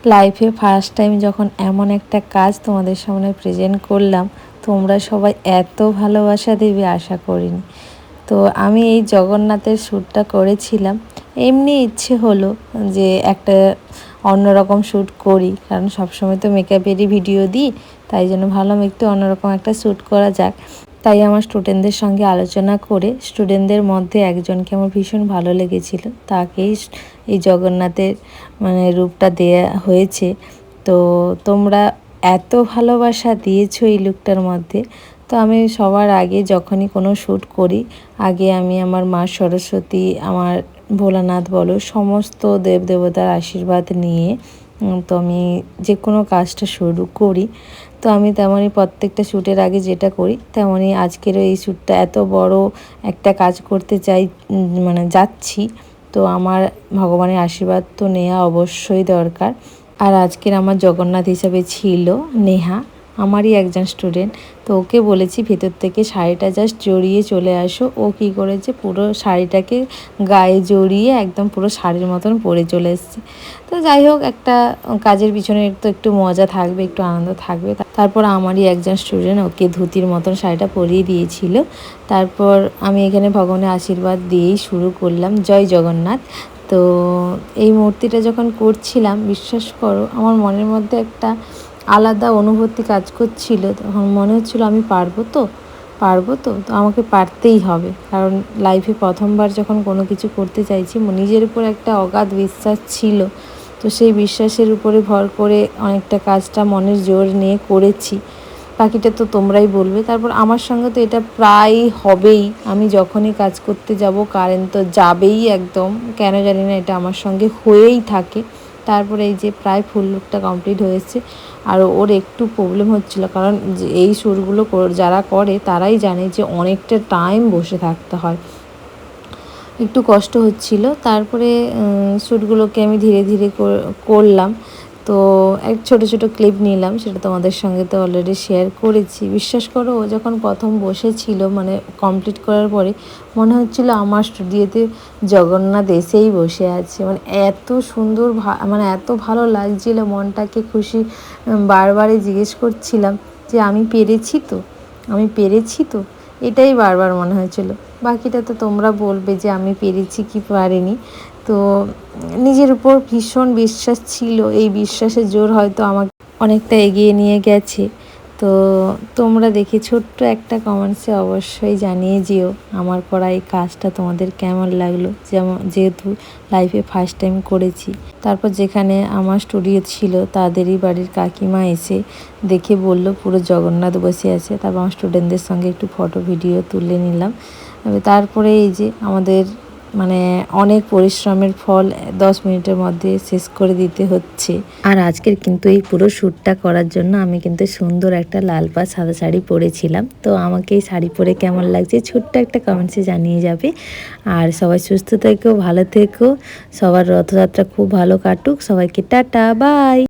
লাইফে first time যখন এমন একটা কাজ তোমাদের সামনে প্রেজেন্ট করলাম, তোমরা সবাই এত ভালোবাসা দেবে আশা করিনি। তো আমি এই জগন্নাথের শ্যুটটা করেছিলাম, এমনি ইচ্ছে হলো যে একটা অন্যরকম শ্যুট করি, কারণ সবসময় তো মেকআপেরই ভিডিও দিই, তাই জন্য ভাবলাম একটু অন্যরকম একটা শ্যুট করা যাক। তাই আমার স্টুডেন্টদের সঙ্গে আলোচনা করে স্টুডেন্টদের মধ্যে একজনকে আমার ভীষণ ভালো লেগেছিল, তাকেই এই জগন্নাথের রূপটা দেয়া হয়েছে। তো তোমরা এত ভালোবাসা দিয়েছো এই লুকটার মধ্যে। তো আমি সবার আগে যখনই কোনো শ্যুট করি, আগে আমি আমার মা সরস্বতী, আমার ভোলানাথ বলো, সমস্ত দেবদেবতার আশীর্বাদ নিয়ে তো আমি যে কোনো কাজটা শুরু করি। তো আমি তেমনই প্রত্যেকটা শ্যুটের আগে যেটা করি, তেমনই আজকেরও এই শ্যুটটা এত বড় একটা কাজ করতে চাই, যাচ্ছি। তো আমার ভগবানের আশীর্বাদ তো নেওয়া অবশ্যই দরকার। আর আজকের আমার জগন্নাথ হিসাবে ছিল নেহা, আমারই একজন স্টুডেন্ট। তো ওকে বলেছি ভেতর থেকে শাড়িটা জাস্ট জড়িয়ে চলে আসো। ও কী করেছে, পুরো শাড়িটাকে গায়ে জড়িয়ে একদম পুরো শাড়ির মতন পরে চলে এসছে। তো যাই হোক, একটা কাজের পিছনে তো একটু মজা থাকবে, একটু আনন্দ থাকবে। তারপর আমারই একজন স্টুডেন্ট ওকে ধুতির মতন শাড়িটা পরিয়ে দিয়েছিল। তারপর আমি এখানে ভগবানের আশীর্বাদ দিয়েই শুরু করলাম, জয় জগন্নাথ। তো এই মূর্তিটা যখন করছিলাম, বিশ্বাস করো আমার মনের মধ্যে একটা আলাদা অনুভূতি কাজ করছিল। তখন মনে হচ্ছিলো আমি পারবো তো আমাকে পারতেই হবে, কারণ লাইফে প্রথমবার যখন কোনো কিছু করতে চাইছি, নিজের উপর একটা অগাধ বিশ্বাস ছিল। তো সেই বিশ্বাসের উপরে ভর করে অনেকটা কাজটা মনের জোর নিয়ে করেছি। বাকিটা তো তোমরাই বলবে। তারপর আমার সঙ্গে তো এটা প্রায় হবেই, আমি যখনই কাজ করতে যাব কারেন্ট তো যাবেই একদম, কেন জানি না এটা আমার সঙ্গে হয়েই থাকে। তারপরে এই যে প্রায় ফুল লুকটা কমপ্লিট হয়েছে। আর ওর একটু প্রবলেম হচ্ছিল, কারণ এই শ্যুটগুলো যারা করে তারাই জানে যে অনেকটা টাইম বসে থাকতে হয়, একটু কষ্ট হচ্ছিল। তারপরে শ্যুটগুলোকে আমি ধীরে ধীরে করলাম। তো এক ছোট ছোট ক্লিপ নিলাম, সেটা তোমাদের সঙ্গে তো অলরেডি শেয়ার করেছি। বিশ্বাস করো, ও যখন প্রথম বসেছিল, কমপ্লিট করার পরে মনে হচ্ছিল আমার স্টুডিওতে জগন্নাথ এসেই বসে আছে। এত সুন্দর, এত ভালো লাগছিল, মনটাকে খুশি। বারবারই জিজ্ঞেস করছিলাম যে আমি পেরেছি তো, এটাই বারবার মনে হয়েছিল। বাকিটা তো তোমরা বলবে যে আমি পেরেছি কি পারিনি। তো নিজের উপর ভীষণ বিশ্বাস ছিল, এই বিশ্বাসের জোর হয়তো আমাকে অনেকটা এগিয়ে নিয়ে গেছে। তো তোমরা দেখে ছোট্ট একটা কমেন্টসে অবশ্যই জানিয়ে যেও আমার করা এই কাজটা তোমাদের কেমন লাগলো, যেহেতু লাইফে ফার্স্ট টাইম করেছি। তারপর যেখানে আমার স্টুডিও ছিল, তাদেরই বাড়ির কাকিমা এসে দেখে বলল পুরো জগন্নাথ বসে আছে। তারপর আমার স্টুডেন্টদের সঙ্গে একটু ফটো ভিডিও তুলে নিলাম। তারপরে এই যে আমাদের অনেক পরিশ্রমের ফল 10 মিনিটের মধ্যে শেষ করে দিতে হচ্ছে। আর আজকের কিন্তু এই পুরো শ্যুটটা করার জন্য আমি কিন্তু সুন্দর একটা লাল পাড় সাদা শাড়ি পরেছিলাম। তো আমাকে এই শাড়ি পরে কেমন লাগছে ছোট্ট একটা কমেন্টসে জানিয়ে যাবে। আর সবাই সুস্থ থেকো, ভালো থেকো, সবার রথযাত্রা খুব ভালো কাটুক। সবাইকে টাটা, বাই।